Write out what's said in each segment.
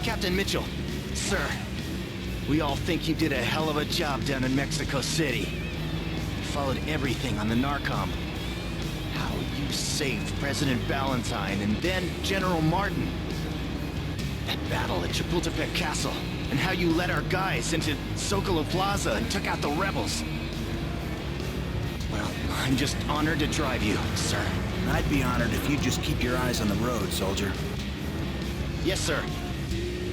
Captain Mitchell, sir, we all think you did a hell of a job down in Mexico City. You followed everything on the Narcom. How you saved President Ballantyne and then General Martin. That battle at Chapultepec Castle, and how you led our guys into Zocalo Plaza and took out the rebels. Well, I'm just honored to drive you, sir. I'd be honored if you'd just keep your eyes on the road, soldier. Yes, sir.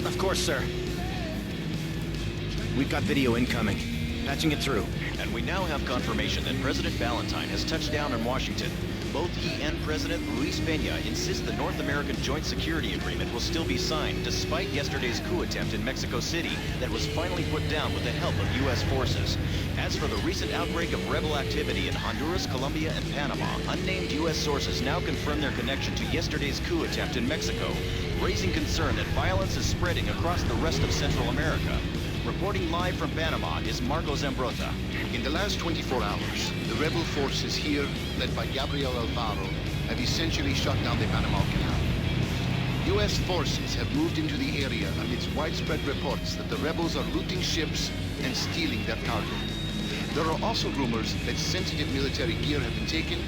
Of course, sir. We've got video incoming. Patching it through. And we now have confirmation that President Ballantyne has touched down in Washington. Both he and President Luis Peña insist the North American Joint Security Agreement will still be signed, despite yesterday's coup attempt in Mexico City that was finally put down with the help of U.S. forces. As for the recent outbreak of rebel activity in Honduras, Colombia, and Panama, unnamed U.S. sources now confirm their connection to yesterday's coup attempt in Mexico, raising concern that violence is spreading across the rest of Central America. Reporting live from Panama is Marcos Zambrota. In the last 24 hours, the rebel forces here, led by Gabriel Alvaro, have essentially shut down the Panama Canal. U.S. forces have moved into the area amidst widespread reports that the rebels are looting ships and stealing their cargo. There are also rumors that sensitive military gear have been taken,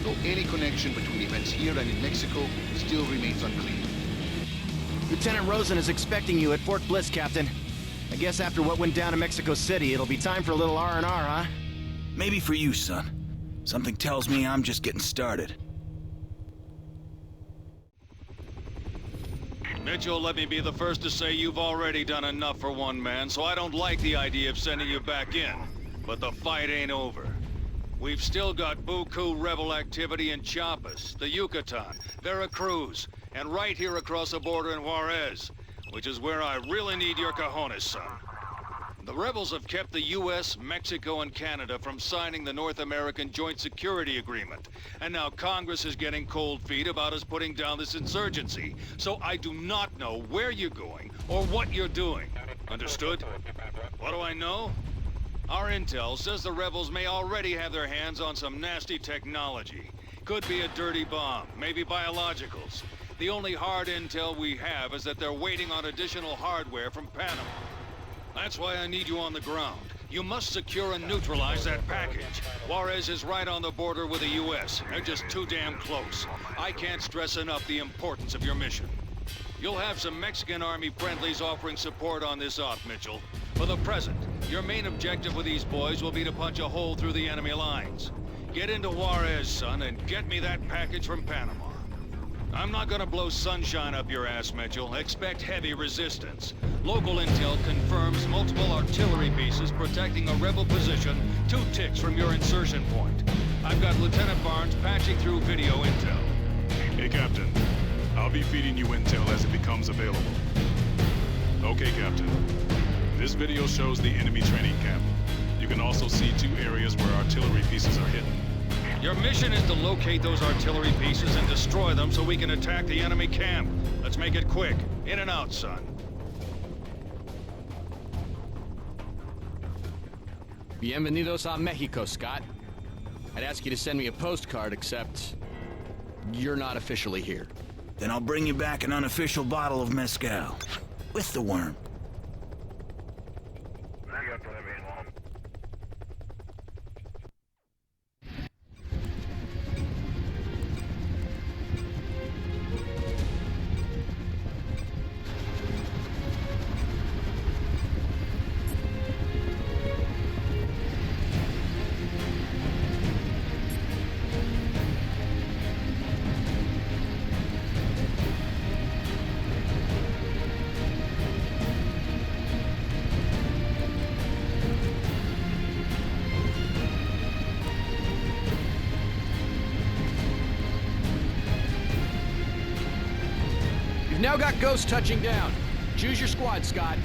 though any connection between events here and in Mexico still remains unclear. Lieutenant Rosen is expecting you at Fort Bliss, Captain. I guess after what went down in Mexico City, it'll be time for a little R&R, huh? Maybe for you, son. Something tells me I'm just getting started. Mitchell, let me be the first to say you've already done enough for one man, so I don't like the idea of sending you back in. But the fight ain't over. We've still got buku rebel activity in Chiapas, the Yucatan, Veracruz, and right here across the border in Juarez, which is where I really need your cojones, son. The rebels have kept the U.S., Mexico, and Canada from signing the North American Joint Security Agreement. And now Congress is getting cold feet about us putting down this insurgency. So I do not know where you're going or what you're doing. Understood? What do I know? Our intel says the rebels may already have their hands on some nasty technology. Could be a dirty bomb, maybe biologicals. The only hard intel we have is that they're waiting on additional hardware from Panama. That's why I need you on the ground. You must secure and neutralize that package. Juarez is right on the border with the U.S. They're just too damn close. I can't stress enough the importance of your mission. You'll have some Mexican Army friendlies offering support on this op, Mitchell. For the present, your main objective with these boys will be to punch a hole through the enemy lines. Get into Juarez, son, and get me that package from Panama. I'm not gonna blow sunshine up your ass, Mitchell. Expect heavy resistance. Local intel confirms multiple artillery pieces protecting a rebel position 2 ticks from your insertion point. I've got Lieutenant Barnes patching through video intel. Hey, Captain. I'll be feeding you intel as it becomes available. Okay, Captain. This video shows the enemy training camp. You can also see 2 areas where artillery pieces are hidden. Your mission is to locate those artillery pieces and destroy them so we can attack the enemy camp. Let's make it quick. In and out, son. Bienvenidos a Mexico, Scott. I'd ask you to send me a postcard, except you're not officially here. Then I'll bring you back an unofficial bottle of mezcal. With the worm. You've now got ghosts touching down. Choose your squad, Scott.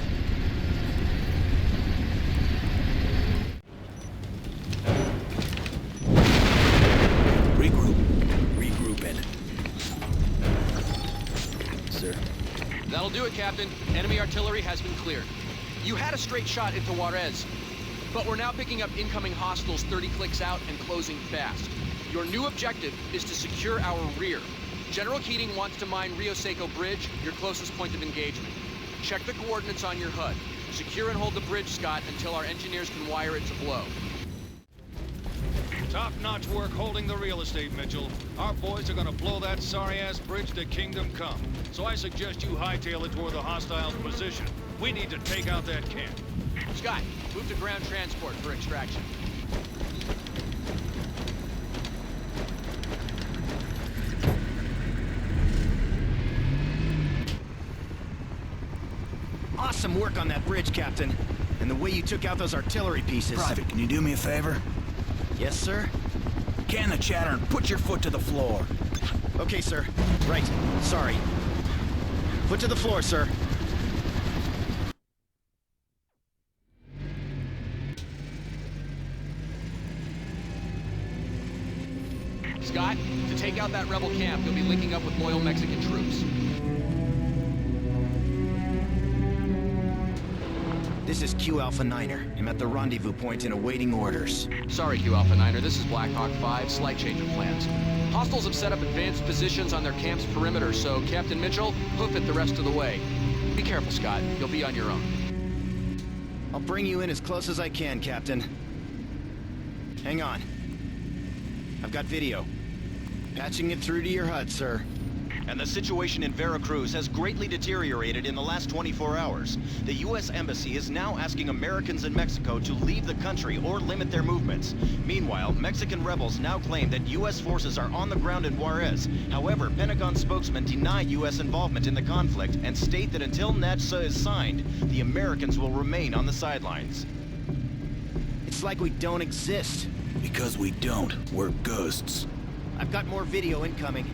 Regroup. Regrouping. Sir. That'll do it, Captain. Enemy artillery has been cleared. You had a straight shot into Juarez, but we're now picking up incoming hostiles 30 clicks out and closing fast. Your new objective is to secure our rear. General Keating wants to mine Rio Seco Bridge, your closest point of engagement. Check the coordinates on your HUD. Secure and hold the bridge, Scott, until our engineers can wire it to blow. Top-notch work holding the real estate, Mitchell. Our boys are gonna blow that sorry-ass bridge to Kingdom Come. So I suggest you hightail it toward the hostiles' position. We need to take out that camp. Scott, move to ground transport for extraction. Awesome work on that bridge, Captain. And the way you took out those artillery pieces. Private, can you do me a favor? Yes, sir? Can the chatter and put your foot to the floor. Okay, sir. Right. Sorry. Foot to the floor, sir. Scott, to take out that rebel camp, you'll be linking up with loyal Mexican troops. This is Q Alpha Niner. I'm at the rendezvous point and awaiting orders. Sorry, Q Alpha Niner, this is Black Hawk 5, slight change of plans. Hostiles have set up advanced positions on their camp's perimeter, so Captain Mitchell, hoof it the rest of the way. Be careful, Scott. You'll be on your own. I'll bring you in as close as I can, Captain. Hang on. I've got video. Patching it through to your HUD, sir. And the situation in Veracruz has greatly deteriorated in the last 24 hours. The U.S. Embassy is now asking Americans in Mexico to leave the country or limit their movements. Meanwhile, Mexican rebels now claim that U.S. forces are on the ground in Juarez. However, Pentagon spokesmen deny U.S. involvement in the conflict and state that until NATSA is signed, the Americans will remain on the sidelines. It's like we don't exist. Because we don't. We're ghosts. I've got more video incoming.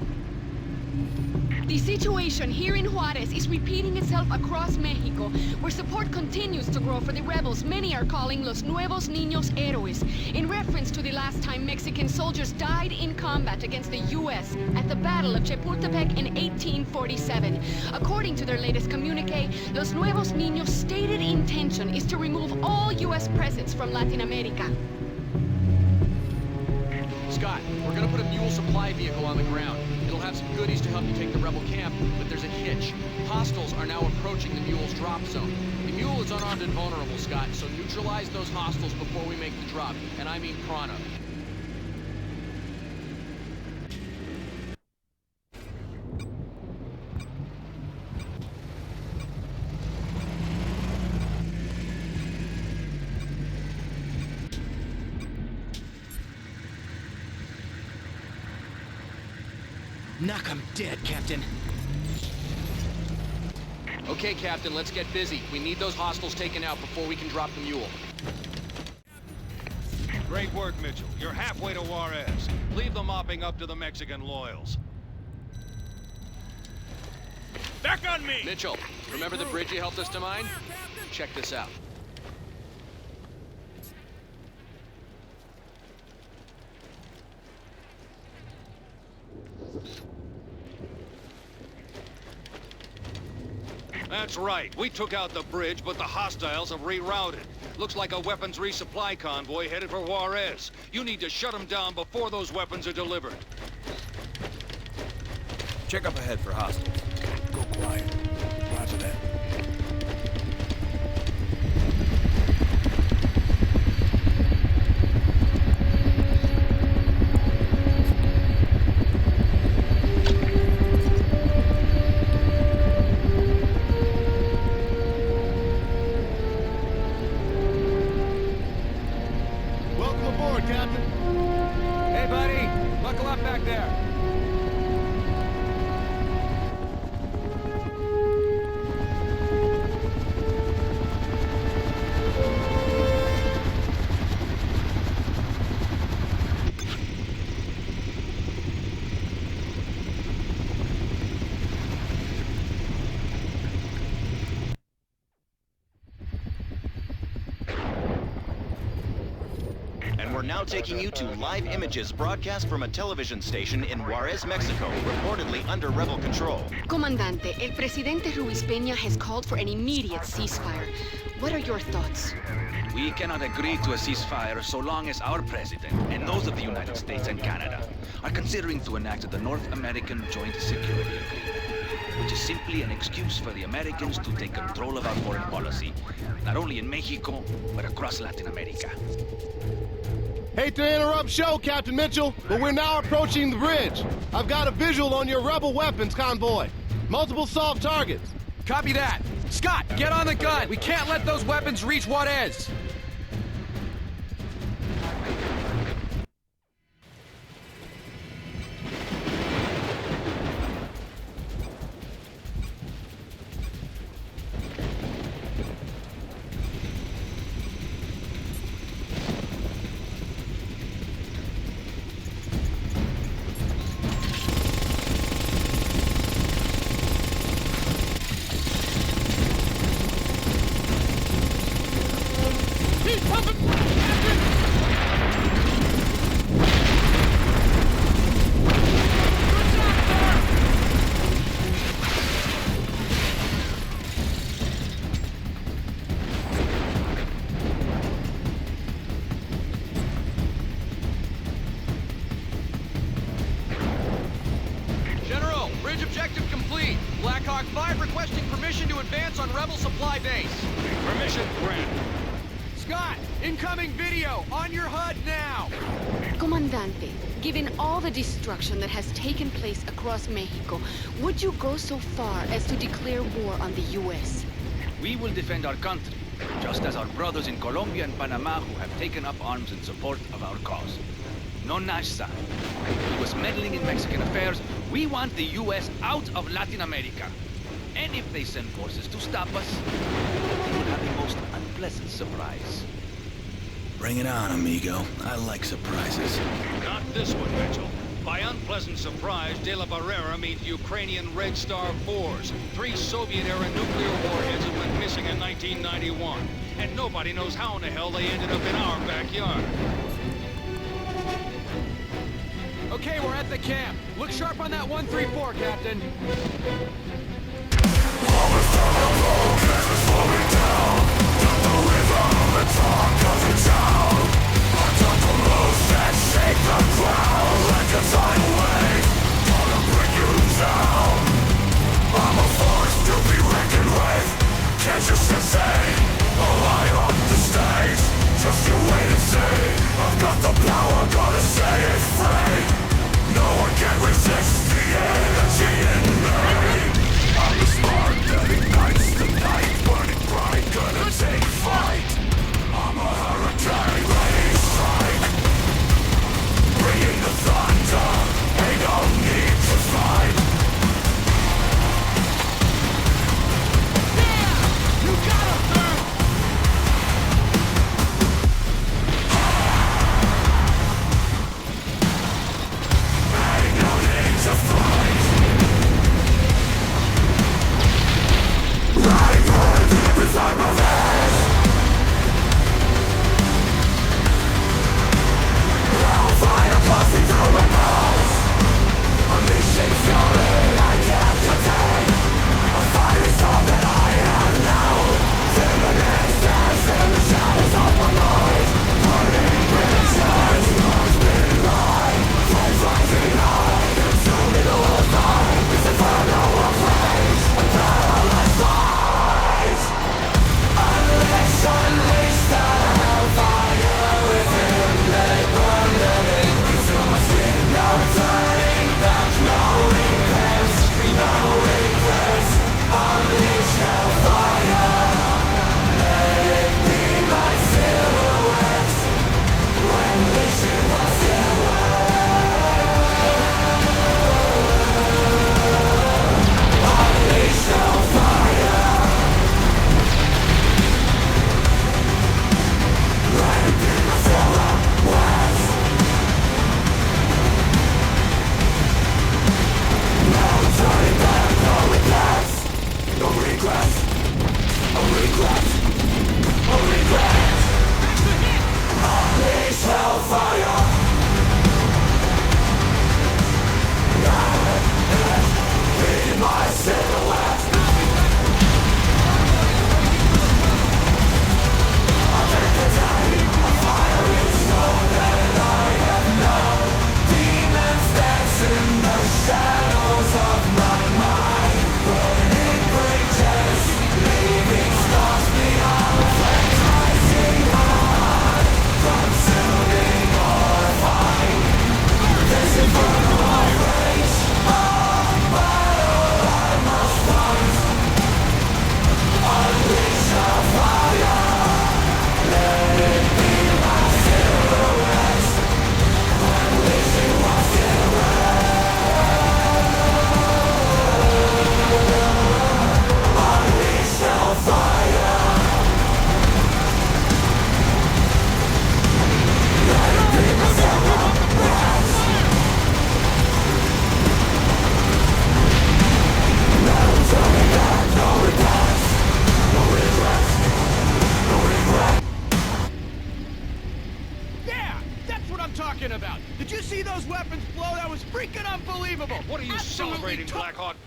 The situation here in Juarez is repeating itself across Mexico, where support continues to grow for the rebels many are calling Los Nuevos Niños Héroes, in reference to the last time Mexican soldiers died in combat against the U.S. at the Battle of Chapultepec in 1847. According to their latest communique, Los Nuevos Niños' stated intention is to remove all U.S. presence from Latin America. Scott, we're gonna put a mule supply vehicle on the ground. It'll have some goodies to help you take the rebel camp, but there's a hitch. Hostiles are now approaching the mule's drop zone. The mule is unarmed and vulnerable, Scott, so neutralize those hostiles before we make the drop, and I mean pronto. Knock 'em dead, Captain. Okay, Captain, let's get busy. We need those hostiles taken out before we can drop the mule. Great work, Mitchell. You're halfway to Juarez. Leave the mopping up to the Mexican loyals. Back on me! Mitchell, remember the bridge you helped us to mine? Check this out. That's right. We took out the bridge, but the hostiles have rerouted. Looks like a weapons resupply convoy headed for Juarez. You need to shut them down before those weapons are delivered. Check up ahead for hostiles. Go quiet. Roger that. We're now taking you to live images broadcast from a television station in Juarez, Mexico, reportedly under rebel control. Comandante, el Presidente Ruiz Peña has called for an immediate ceasefire. What are your thoughts? We cannot agree to a ceasefire so long as our president and those of the United States and Canada are considering to enact the North American Joint Security Agreement, which is simply an excuse for the Americans to take control of our foreign policy, not only in Mexico, but across Latin America. Hate to interrupt show, Captain Mitchell, but we're now approaching the bridge. I've got a visual on your rebel weapons convoy. Multiple soft targets. Copy that. Scott, get on the gun! We can't let those weapons reach Juarez! Bridge objective complete. Black Hawk 5 requesting permission to advance on Rebel supply base. Permission granted. Scott, incoming video on your HUD now. Comandante, given all the destruction that has taken place across Mexico, would you go so far as to declare war on the U.S.? We will defend our country, just as our brothers in Colombia and Panama who have taken up arms in support of our cause. No Nashsa. U.S. meddling in Mexican affairs. We want the U.S. out of Latin America. And if they send forces to stop us, they will have a most unpleasant surprise. Bring it on, amigo. I like surprises. Not this one, Mitchell. By unpleasant surprise, De La Barrera means Ukrainian Red Star 4s, 3 Soviet-era nuclear warheads that went missing in 1991. And nobody knows how in the hell they ended up in our backyard. Okay, we're at the camp. Look sharp on that 134, Captain. Bringing the thunder, ain't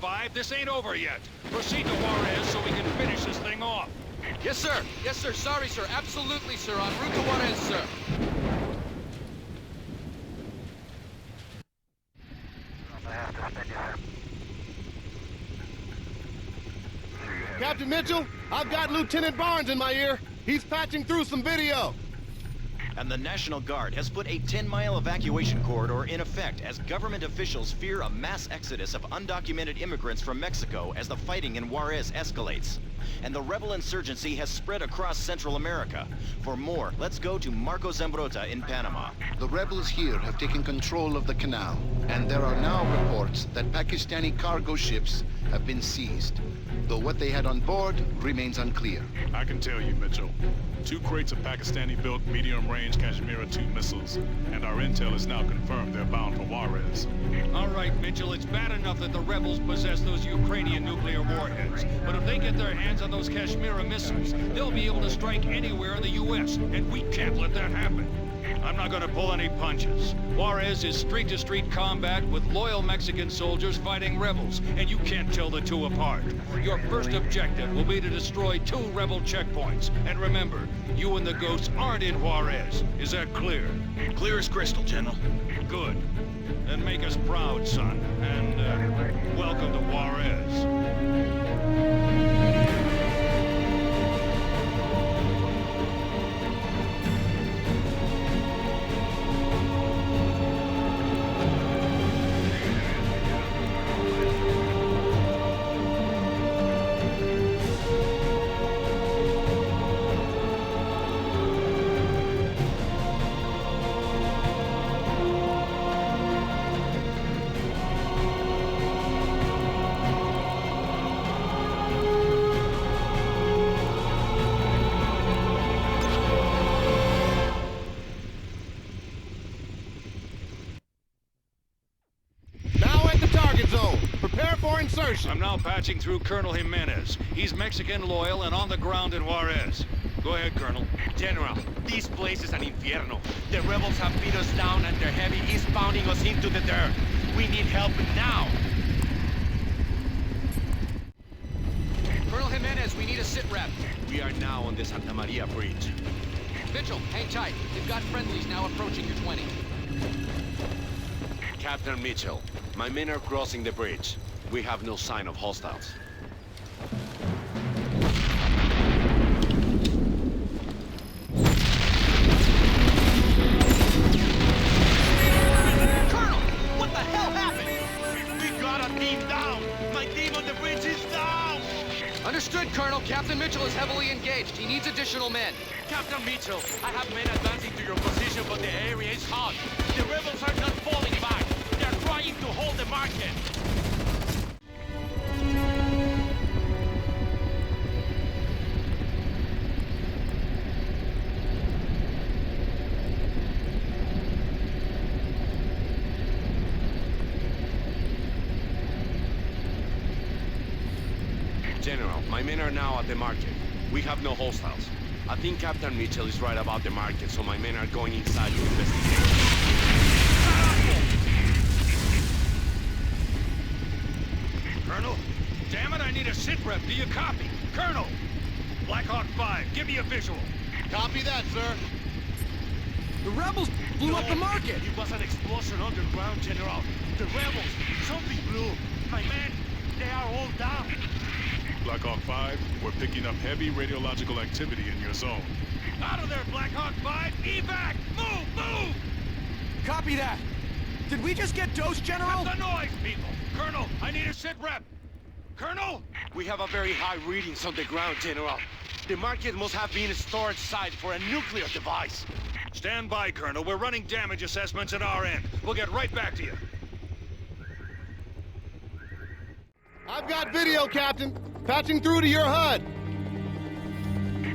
5, this ain't over yet. Proceed to Juarez so we can finish this thing off. Yes, sir. Yes, sir. Sorry, sir. Absolutely, sir. En route to Juarez, sir. Captain Mitchell, I've got Lieutenant Barnes in my ear. He's patching through some video. And the National Guard has put a 10-mile evacuation corridor in effect as government officials fear a mass exodus of undocumented immigrants from Mexico as the fighting in Juarez escalates. And the rebel insurgency has spread across Central America. For more, let's go to Marco Zambrota in Panama. The rebels here have taken control of the canal, and there are now reports that Pakistani cargo ships have been seized, though what they had on board remains unclear. I can tell you, Mitchell. 2 crates of Pakistani-built medium-range Kashmir-2 missiles, and our intel is now confirmed they're bound for Juarez. All right, Mitchell, it's bad enough that the rebels possess those Ukrainian nuclear warheads. But if they get their hands on those Kashmir missiles, they'll be able to strike anywhere in the U.S., and we can't let that happen. I'm not gonna pull any punches. Juarez is street-to-street combat with loyal Mexican soldiers fighting rebels, and you can't tell the two apart. Your first objective will be to destroy 2 rebel checkpoints. And remember, you and the Ghosts aren't in Juarez. Is that clear? Clear as crystal, General. Good. Then make us proud, son. And, welcome to Juarez. I'm now patching through Colonel Jimenez. He's Mexican loyal and on the ground in Juarez. Go ahead, Colonel. General, this place is an infierno. The rebels have beat us down and their heavy is pounding us into the dirt. We need help now. Colonel Jimenez, we need a sit rep. We are now on the Santa Maria Bridge. Mitchell, hang tight. They've got friendlies now approaching your 20. Captain Mitchell, my men are crossing the bridge. We have no sign of hostiles. Colonel! What the hell happened? We got a team down! My team on the bridge is down! Understood, Colonel. Captain Mitchell is heavily engaged. He needs additional men. Captain Mitchell, I have men advancing to your position, but the area is hot. The rebels are not falling back. They're trying to hold the market. General, my men are now at the market. We have no hostiles. I think Captain Mitchell is right about the market, so my men are going inside to investigate. Colonel? Damn it, I need a sit rep. Do you copy? Colonel! Black Hawk 5, give me a visual. Copy that, sir. The rebels blew up the market! It was an explosion underground, General. The rebels, something blew. My men, they are all down. Black Hawk 5, we're picking up heavy radiological activity in your zone. Out of there, Black Hawk 5! Evac! Move! Move! Copy that! Did we just get dosed, General? Cut the noise, people! Colonel, I need a sit rep! Colonel? We have a very high readings on the ground, General. The market must have been a storage site for a nuclear device. Stand by, Colonel. We're running damage assessments at our end. We'll get right back to you. I've got video, Captain. Patching through to your HUD.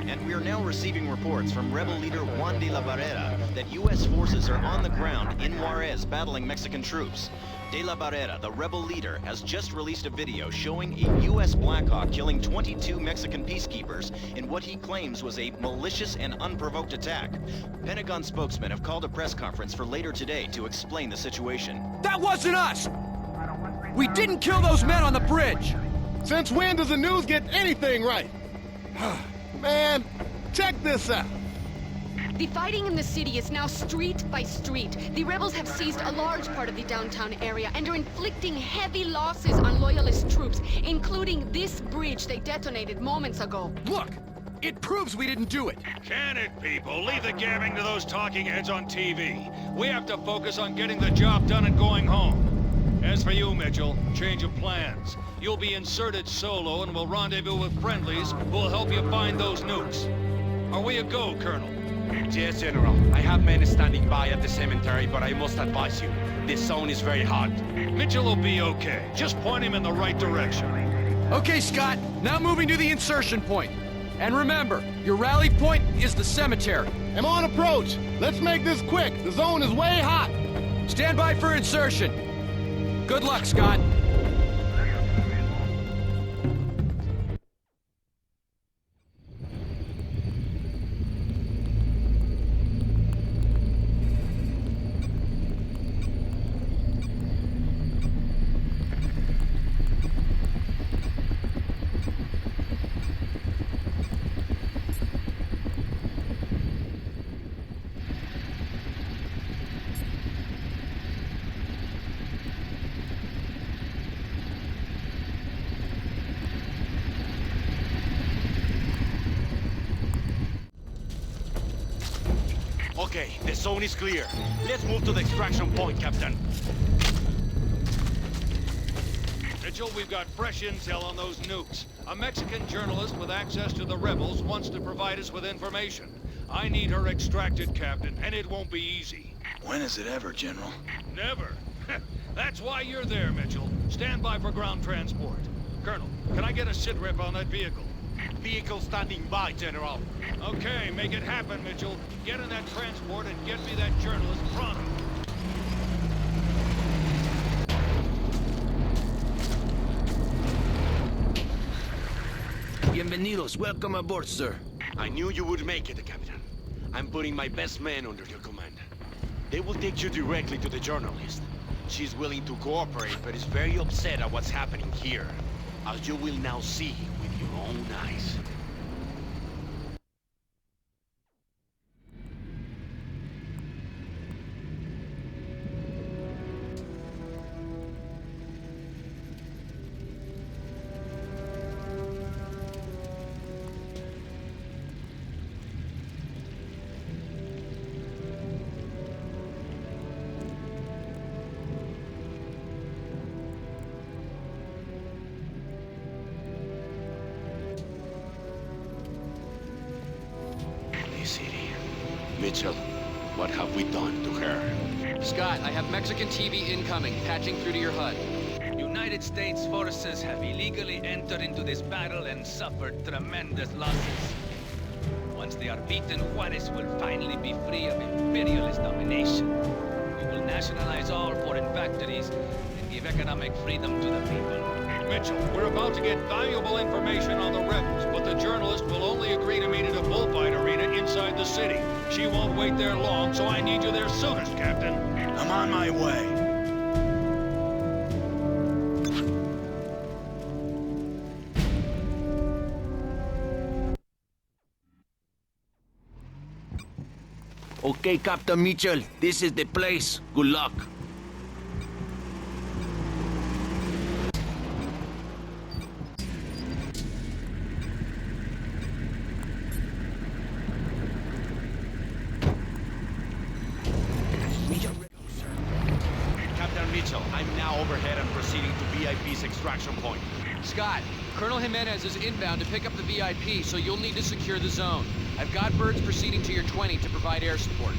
And we are now receiving reports from rebel leader Juan de la Barrera that U.S. forces are on the ground in Juarez battling Mexican troops. De la Barrera, the rebel leader, has just released a video showing a U.S. Blackhawk killing 22 Mexican peacekeepers in what he claims was a malicious and unprovoked attack. Pentagon spokesmen have called a press conference for later today to explain the situation. That wasn't us! We didn't kill those men on the bridge! Since when does the news get anything right? Man, check this out. The fighting in the city is now street by street. The rebels have seized a large part of the downtown area and are inflicting heavy losses on loyalist troops, including this bridge they detonated moments ago. Look! It proves we didn't do it! Can it, people? Leave the gabbing to those talking heads on TV. We have to focus on getting the job done and going home. As for you, Mitchell, change of plans. You'll be inserted solo and will rendezvous with friendlies who will help you find those nukes. Are we a go, Colonel? Yes, General. I have men standing by at the cemetery, but I must advise you, this zone is very hot. Mitchell will be okay. Just point him in the right direction. Okay, Scott, now moving to the insertion point. And remember, your rally point is the cemetery. I'm on approach. Let's make this quick. The zone is way hot. Stand by for insertion. Good luck, Scott. Okay, the zone is clear. Let's move to the extraction point, Captain. Mitchell, we've got fresh intel on those nukes. A Mexican journalist with access to the rebels wants to provide us with information. I need her extracted, Captain, and it won't be easy. When is it ever, General? Never. That's why you're there, Mitchell. Stand by for ground transport. Colonel, can I get a sit-rep on that vehicle? Vehicle standing by, General. Okay, make it happen, Mitchell. Get in that transport and get me that journalist pronto. Bienvenidos. Welcome aboard, sir. I knew you would make it, Captain. I'm putting my best men under your command. They will take you directly to the journalist. She's willing to cooperate, but is very upset at what's happening here, as you will now see with your own eyes. Mitchell, what have we done to her? Scott, I have Mexican TV incoming, patching through to your HUD. United States forces have illegally entered into this battle and suffered tremendous losses. Once they are beaten, Juarez will finally be free of imperialist domination. We will nationalize all foreign factories and give economic freedom to the people. Mitchell, we're about to get valuable information on the rebels, but the journalist will only agree to meet at a bullfight arena inside the city. She won't wait there long, so I need you there soonest, Captain. I'm on my way. Okay, Captain Mitchell, this is the place. Good luck. Captain Mitchell, I'm now overhead and proceeding to VIP's extraction point. Scott, Colonel Jimenez is inbound to pick up the VIP, so you'll need to secure the zone. I've got birds proceeding to your 20 to provide air support.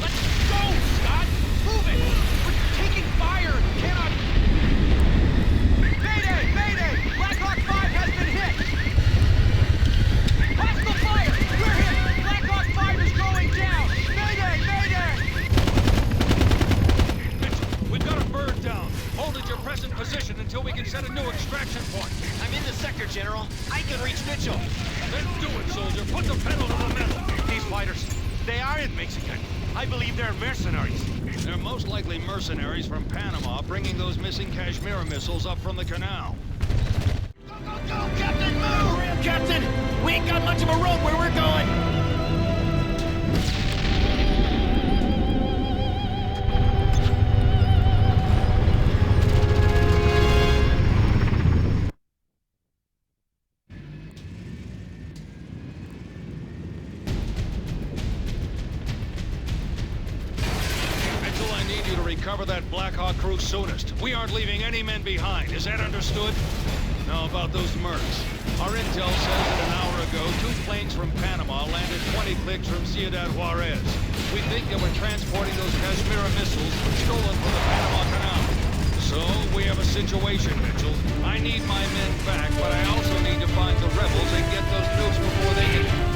Let's go, Scott! Move it! We're taking fire! Cannot... Mayday! Mayday! Blackhawk 5 has been hit! Hostile fire! We're hit! Blackhawk 5 is going down! Mayday! Mayday! Mitchell, we've got a bird down. Hold at your present position until we can set a new extraction point. I'm in the I believe they're mercenaries. They're most likely mercenaries from Panama bringing those missing Kashmir missiles up from the canal. Go, go, go, Captain, move! Hurry up, Captain! We ain't got much of a road where we're going! Recover that Black Hawk crew soonest. We aren't leaving any men behind. Is that understood? Now about those mercs. Our intel says that an hour ago, 2 planes from Panama landed 20 clicks from Ciudad Juarez. We think they were transporting those Kashmir missiles stolen from the Panama Canal. So, we have a situation, Mitchell. I need my men back, but I also need to find the rebels and get those nukes before they can...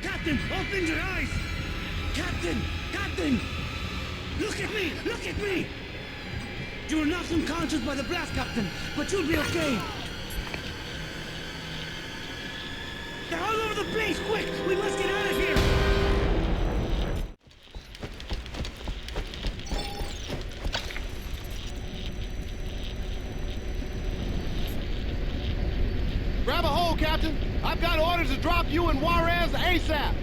Captain, open your eyes! Captain! Captain! Look at me! Look at me! You were knocked unconscious by the blast, Captain, but you'll be okay. They're all over the place! Quick! We must get out of here! Grab a hold, Captain. I've got orders to drop you in Juarez ASAP.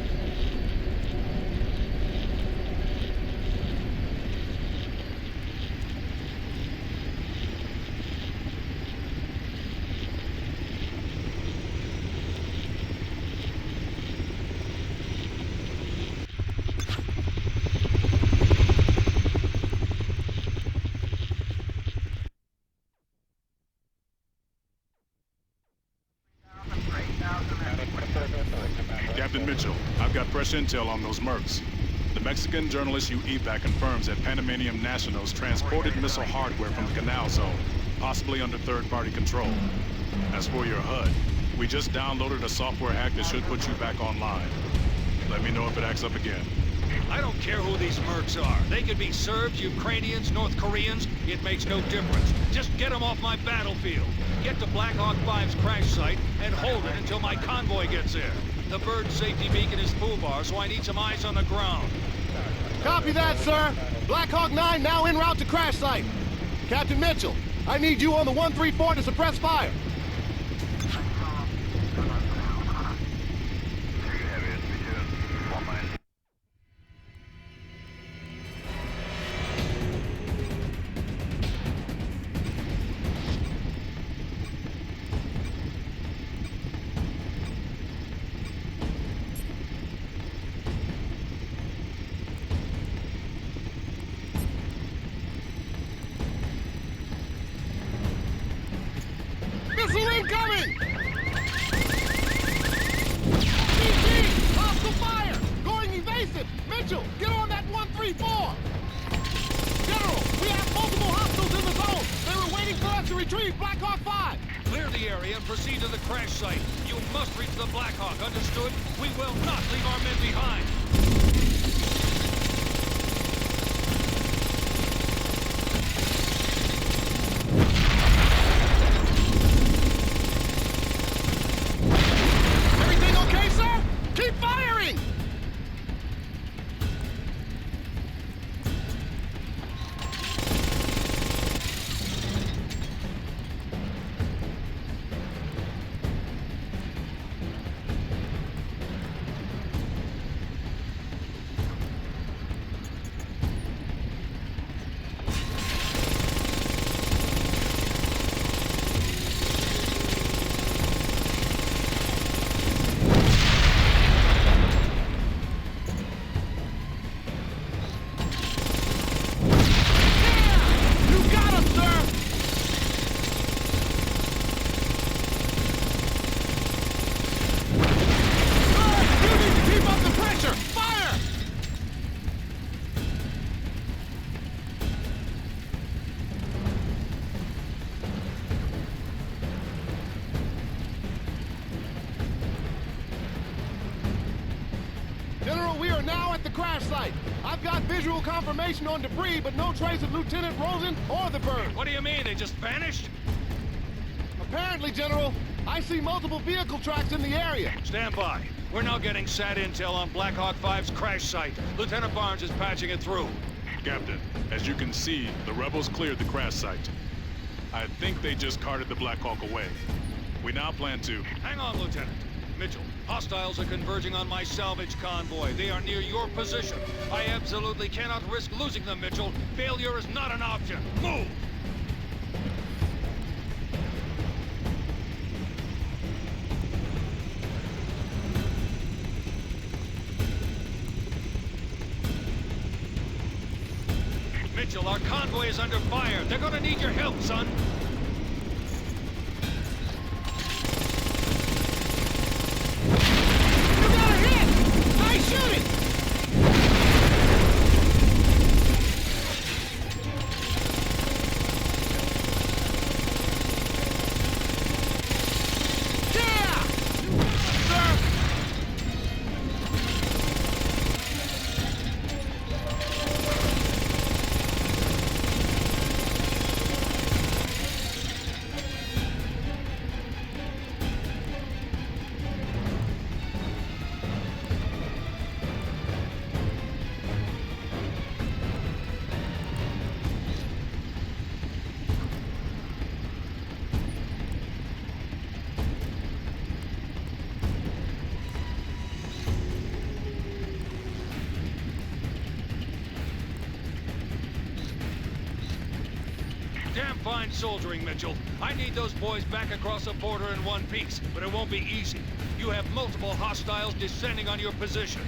Captain Mitchell, I've got fresh intel on those mercs. The Mexican journalist you evac confirms that Panamanian nationals transported missile hardware from the canal zone, possibly under third-party control. As for your HUD, we just downloaded a software hack that should put you back online. Let me know if it acts up again. I don't care who these mercs are. They could be Serbs, Ukrainians, North Koreans. It makes no difference. Just get them off my battlefield. Get to Black Hawk 5's crash site and hold it until my convoy gets there. The bird safety beacon is foobar, so I need some eyes on the ground. Copy that, sir. Black Hawk 9 now en route to crash site. Captain Mitchell, I need you on the 134 to suppress fire. Missile incoming! CG! Hostile fire! Going evasive! Mitchell, get on that 134! General, we have multiple hostiles in the zone! They were waiting for us to retrieve Black Hawk 5! Clear the area and proceed to the crash site. You must reach the Black Hawk, understood? We will not leave our men behind. Everything okay, sir? Keep firing! crash site. I've got visual confirmation on debris, but no trace of Lieutenant Rosen or the bird. What do you mean? They just vanished? Apparently, General, I see multiple vehicle tracks in the area. Stand by. We're now getting SAT intel on Black Hawk 5's crash site. Lieutenant Barnes is patching it through. Captain, as you can see, the rebels cleared the crash site. I think they just carted the Black Hawk away. We now plan to... Hang on, Lieutenant. Mitchell, hostiles are converging on my salvage convoy. They are near your position. I absolutely cannot risk losing them, Mitchell. Failure is not an option. Move! Mitchell, our convoy is under fire. They're gonna need your help, son. You got a hit! Nice shooting! Yeah! Sir! Damn fine soldiering, Mitchell. I need those boys back across the border in one piece, but it won't be easy. You have multiple hostiles descending on your position.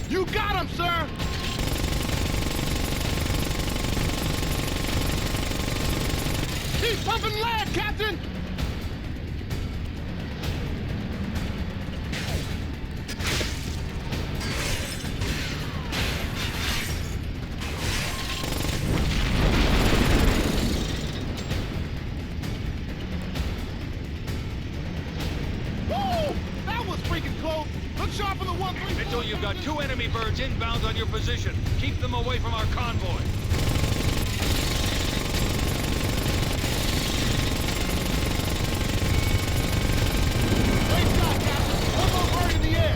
You got him, sir! He's pumping lead, Captain! Woo! That was freaking close! Look sharp for the 1-3. Mitchell, you've got 2 enemy birds inbound on your position. Keep them away from our convoy. Great shot, Captain! One more bird in the air!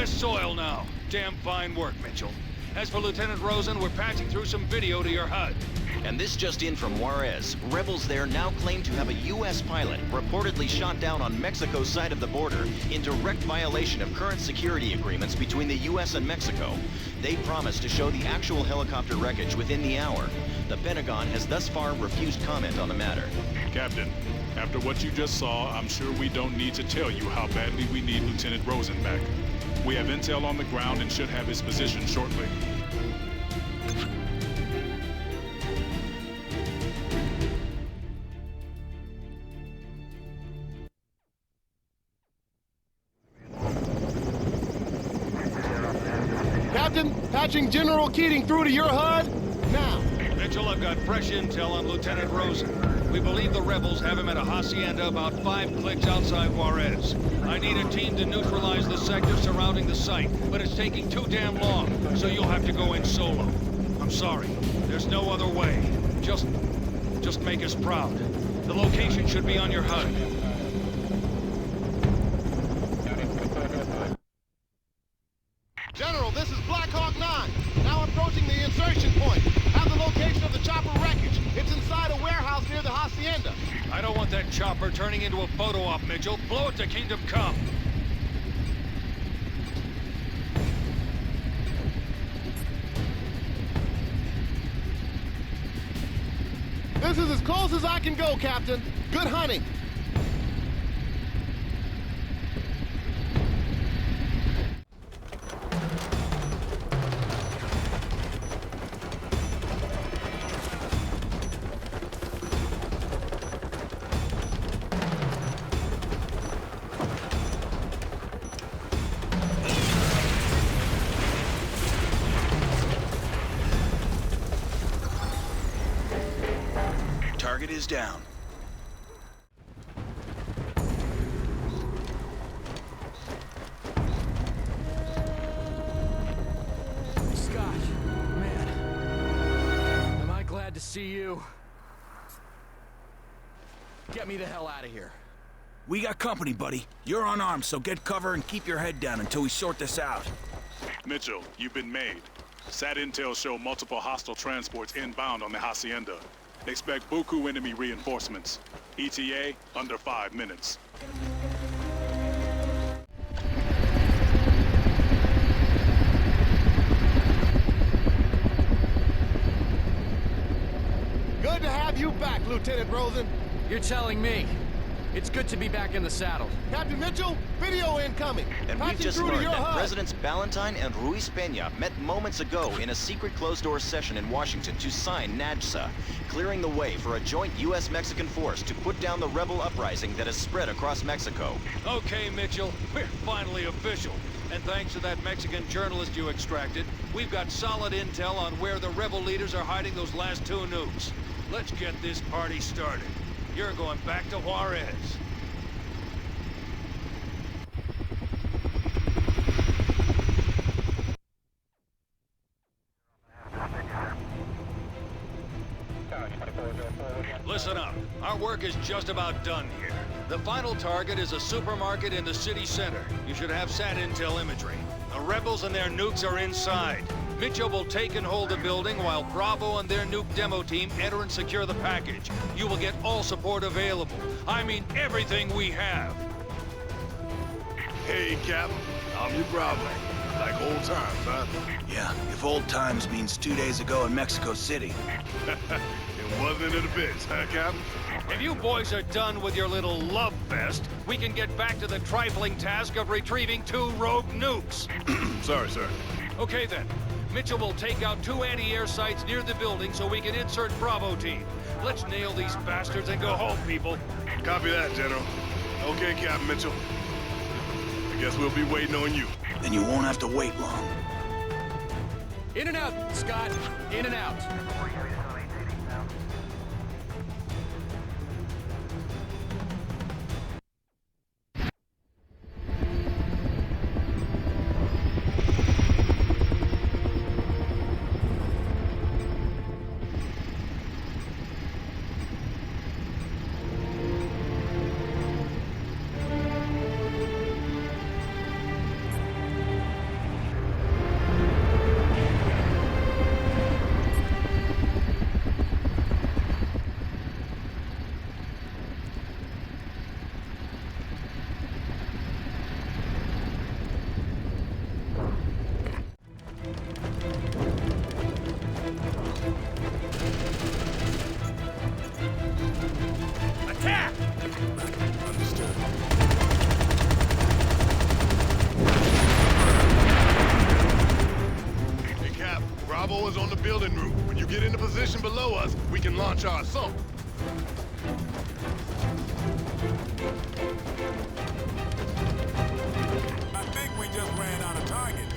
U.S. soil now. Damn fine work, Mitchell. As for Lieutenant Rosen, we're patching through some video to your HUD. And this just in from Juarez. Rebels there now claim to have a U.S. pilot reportedly shot down on Mexico's side of the border in direct violation of current security agreements between the U.S. and Mexico. They promised to show the actual helicopter wreckage within the hour. The Pentagon has thus far refused comment on the matter. Captain, after what you just saw, I'm sure we don't need to tell you how badly we need Lieutenant Rosen back. We have intel on the ground and should have his position shortly. Captain, patching General Keating through to your HUD now. Mitchell, I've got fresh intel on Lieutenant Rosen. We believe the rebels have him at a hacienda about 5 clicks outside Juarez. I need a team to neutralize the sector surrounding the site, but it's taking too damn long, so you'll have to go in solo. I'm sorry. There's no other way. Just make us proud. The location should be on your HUD. General, this is Black Hawk 9. Now approaching the insertion point. Have the location of the chopper wreckage. It's inside a warehouse near the hacienda. I don't want that chopper turning into a photo op, Mitchell. Blow it to Kingdom Come. This is as close as I can go, Captain. Good hunting. Target is down. Scott, man. Am I glad to see you? Get me the hell out of here. We got company, buddy. You're unarmed, so get cover and keep your head down until we sort this out. Mitchell, you've been made. SAT intel show multiple hostile transports inbound on the hacienda. Expect buku enemy reinforcements. ETA, under 5 minutes. Good to have you back, Lieutenant Rosen. You're telling me. It's good to be back in the saddle. Captain Mitchell, video incoming. And we've Patching just through to learned your that HUD. Presidents Ballantyne and Ruiz Peña met moments ago in a secret closed-door session in Washington to sign NAJSA, clearing the way for a joint U.S.-Mexican force to put down the rebel uprising that has spread across Mexico. Okay, Mitchell, we're finally official. And thanks to that Mexican journalist you extracted, we've got solid intel on where the rebel leaders are hiding those last 2 nukes. Let's get this party started. You're going back to Juarez. Listen up. Our work is just about done here. The final target is a supermarket in the city center. You should have SAT intel imagery. The rebels and their nukes are inside. Mitchell will take and hold the building while Bravo and their nuke demo team enter and secure the package. You will get all support available. I mean everything we have. Hey, Cap. I'm your Bravo. Like old times, huh? Yeah, if old times means 2 days ago in Mexico City. It wasn't it a bitch, huh, Cap? If you boys are done with your little love fest, we can get back to the trifling task of retrieving 2 rogue nukes. Sorry, sir. Okay then. Mitchell will take out 2 anti-air sites near the building so we can insert Bravo team. Let's nail these bastards and go home, people. Copy that, General. Okay, Captain Mitchell. I guess we'll be waiting on you. Then you won't have to wait long. In and out, Scott. In and out. we can launch our assault. I think we just ran out of targets.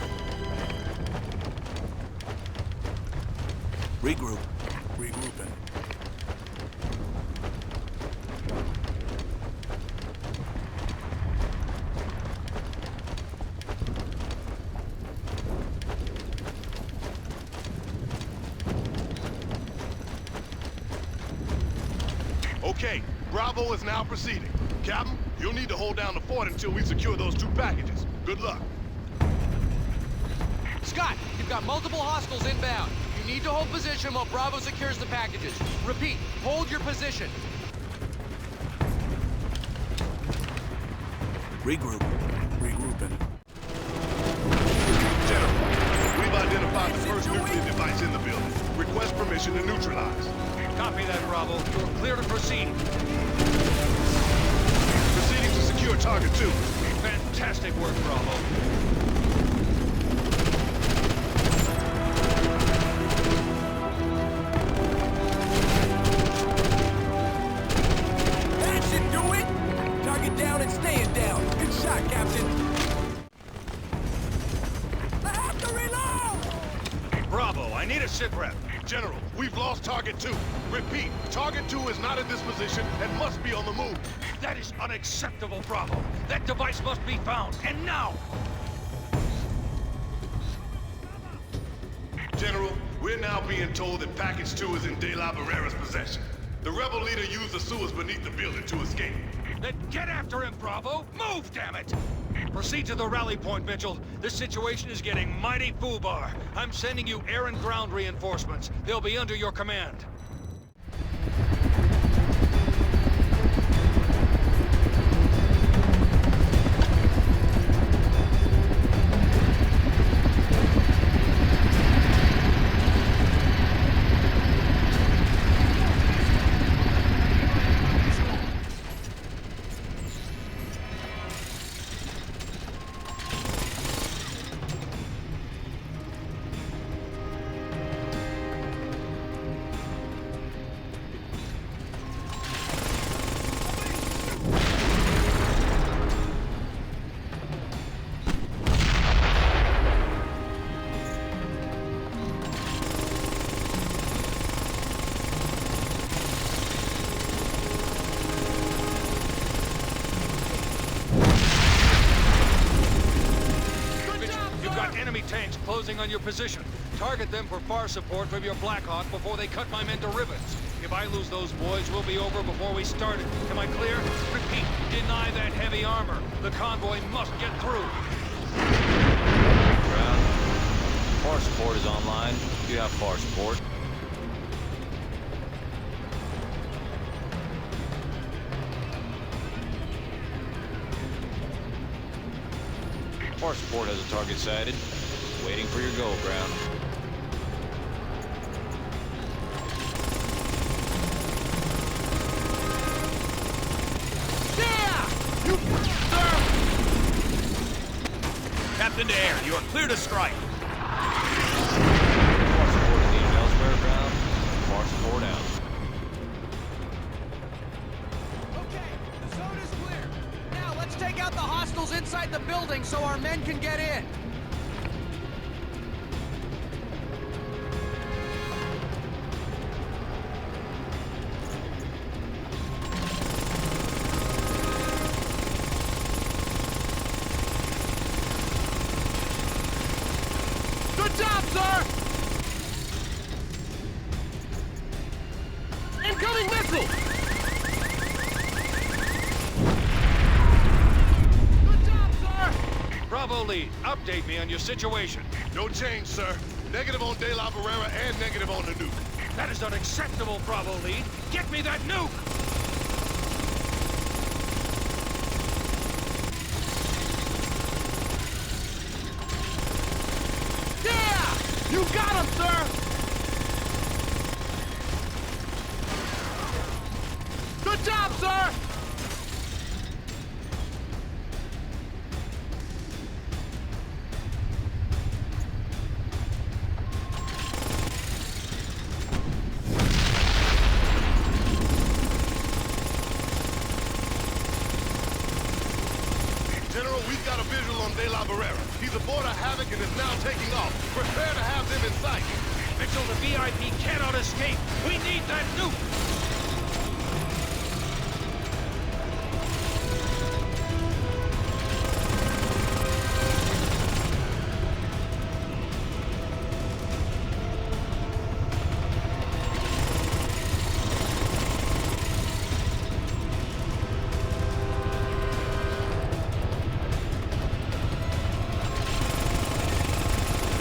Regroup. Regrouping. Okay, Bravo is now proceeding. Captain, you'll need to hold down the fort until we secure those 2 packages. Good luck. Scott, you've got multiple hostiles inbound. You need to hold position while Bravo secures the packages. Repeat, hold your position. Regroup. Regrouping. General, we've identified the first nuclear device in the building. Request permission to neutralize. Copy that, Bravo. You're clear to proceed. Proceeding to secure target 2. Fantastic work, Bravo. That should do it! Target down and staying down. Good shot, Captain. I have to reload! Bravo, I need a sitrep. General, we've lost target 2. Repeat, target 2 is not in this position and must be on the move. That is unacceptable, Bravo. That device must be found, and now! General, we're now being told that package 2 is in De La Barrera's possession. The rebel leader used the sewers beneath the building to escape. Then get after him, Bravo! Move, damn it! Proceed to the rally point, Mitchell. This situation is getting mighty foobar. I'm sending you air and ground reinforcements. They'll be under your command. Tanks closing on your position. Target them for fire support from your Blackhawk before they cut my men to ribbons. If I lose those boys, we'll be over before we started. Am I clear? Repeat, deny that heavy armor. The convoy must get through. Ground. Fire support is online. You have fire support. Fire support has a target sighted. Waiting for your go, Ground. Yeah! You... Sir! Captain to air, you are clear to strike. Fire support is needed elsewhere, Ground. Fire support out. Okay, the zone is clear. Now let's take out the hostiles inside the building so our men can get in. Good job, sir! Incoming missile! Good job, sir! Bravo lead, update me on your situation. No change, sir. Negative on De La Barrera and negative on the nuke. That is unacceptable, Bravo lead. Get me that nuke! You got him, sir! Good job, sir! General, we've got a visual on De La Barrera. He's aboard a Havoc and is now taking off. Prepare to have them in sight. Mitchell, the VIP cannot escape. We need that nuke.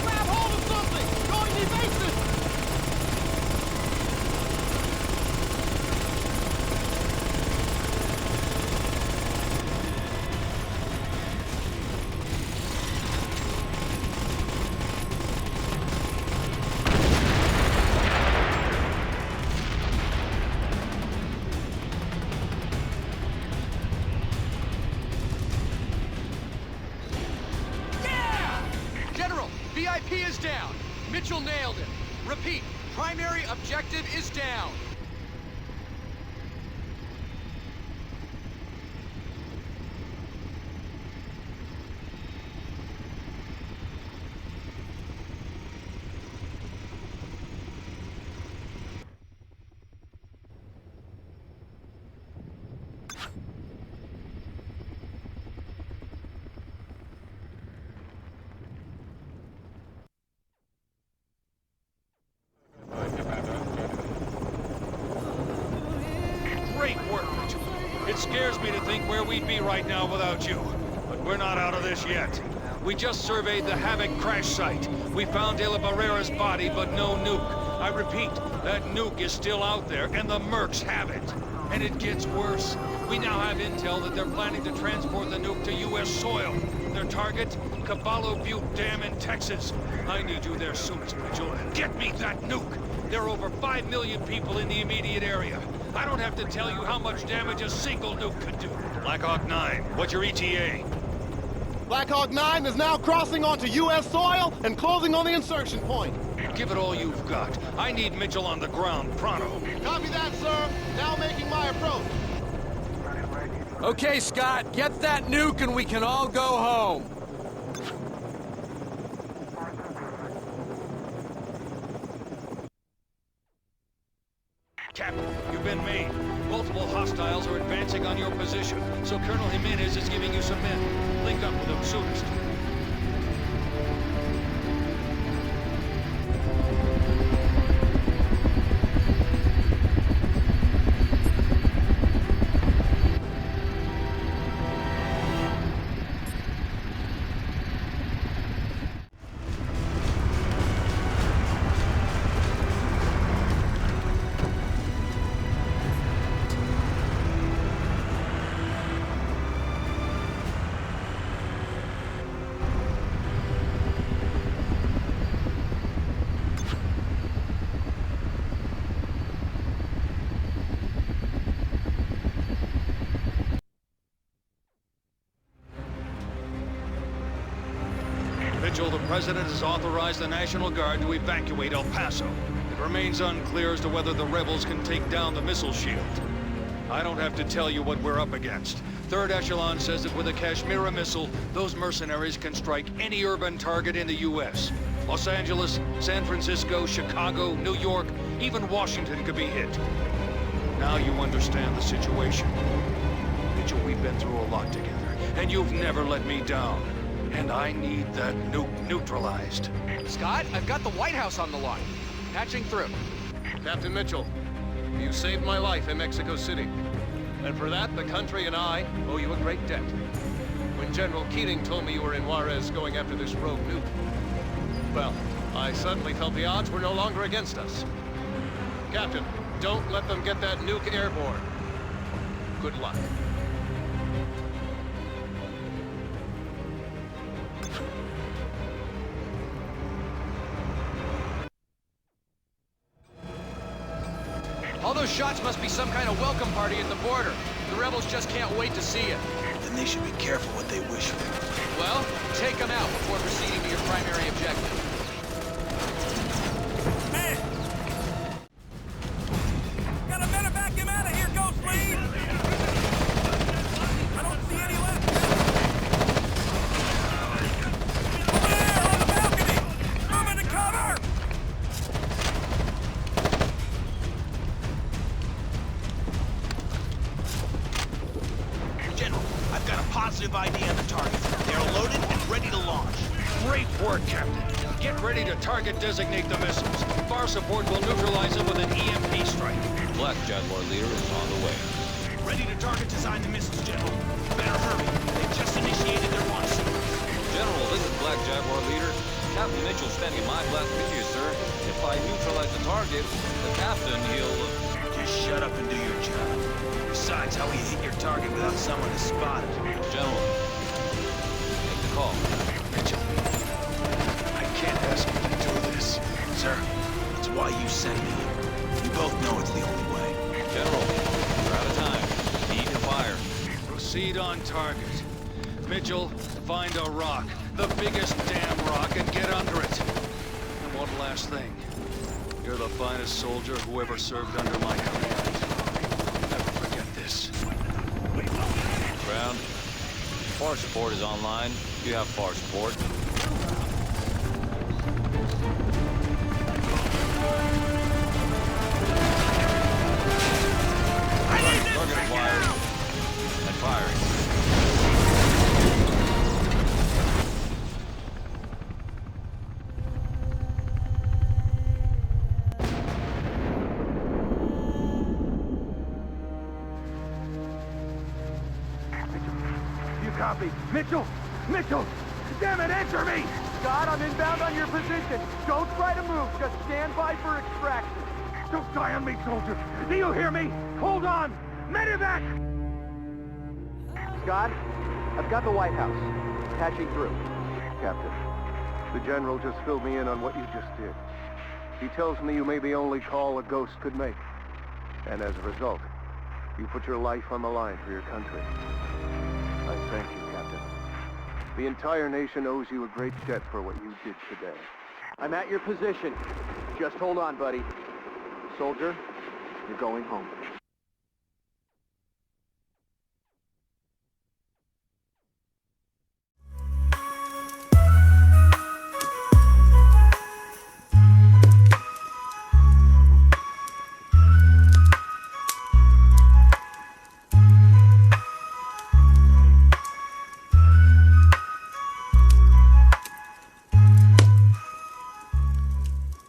Grab hold of something! Going evasive! General, VIP is down. Mitchell nailed it. Repeat, primary objective is down. Great work, Mitchell. It scares me to think where we'd be right now without you. But we're not out of this yet. We just surveyed the Havoc crash site. We found De La Barrera's body, but no nuke. I repeat, that nuke is still out there, and the mercs have it. And it gets worse. We now have intel that they're planning to transport the nuke to U.S. soil. Their target? Caballo Butte Dam in Texas. I need you there soonest, Mitchell. Get me that nuke! There are over 5 million people in the immediate area. I don't have to tell you how much damage a single nuke could do. Black Hawk 9, what's your ETA? Black Hawk 9 is now crossing onto U.S. soil and closing on the insertion point. Give it all you've got. I need Mitchell on the ground, pronto. Copy that, sir. Now making my approach. Okay, Scott, get that nuke and we can all go home. Captain, you've been made. Multiple hostiles are advancing on your position, so Colonel Jimenez is giving you some men. Link up with them soonest. Mitchell, the President has authorized the National Guard to evacuate El Paso. It remains unclear as to whether the rebels can take down the missile shield. I don't have to tell you what we're up against. Third Echelon says that with a Kashmira missile, those mercenaries can strike any urban target in the U.S. Los Angeles, San Francisco, Chicago, New York, even Washington could be hit. Now you understand the situation. Mitchell, we've been through a lot together, and you've never let me down. And I need that nuke neutralized. Scott, I've got the White House on the line. Patching through. Captain Mitchell, you saved my life in Mexico City. And for that, the country and I owe you a great debt. When General Keating told me you were in Juarez going after this rogue nuke, well, I suddenly felt the odds were no longer against us. Captain, don't let them get that nuke airborne. Good luck. All those shots must be some kind of welcome party at the border. The rebels just can't wait to see you. Then they should be careful what they wish for. Well, take them out before proceeding to your primary objective. Man! Got a medevac him out of here, Ghost Lead! I don't see any left. I've got a positive ID on the target. They're loaded and ready to launch. Great work, Captain. Get ready to target designate the missiles. Fire support will neutralize them with an EMP strike. Black Jaguar leader is on the way. Ready to target design the missiles, General. Better hurry. They've just initiated their launch sequence. General, this is Black Jaguar leader. Captain Mitchell standing my blast with you, sir. If I neutralize the target, the captain, he'll... Just shut up and do your job. Besides, how will you hit your target without someone to spot it? General, take the call. Mitchell, I can't ask you to do this. Sir, it's why you sent me here. You both know it's the only way. General, we're out of time. Need to fire. Proceed on target. Mitchell, find a rock. The biggest damn rock, and get under it. And one last thing. You're the finest soldier who ever served under my command. Never forget this. Ground. Fire support is online. You have fire support. Target acquired. And firing. Copy. Mitchell! Mitchell! Damn it, answer me! Scott, I'm inbound on your position. Don't try to move. Just stand by for extraction. Don't die on me, soldier. Do you hear me? Hold on! Medevac! Scott, I've got the White House. Patching through. Captain, the General just filled me in on what you just did. He tells me you made the only call a ghost could make. And as a result, you put your life on the line for your country. I thank you, Captain. The entire nation owes you a great debt for what you did today. I'm at your position. Just hold on, buddy. Soldier, you're going home.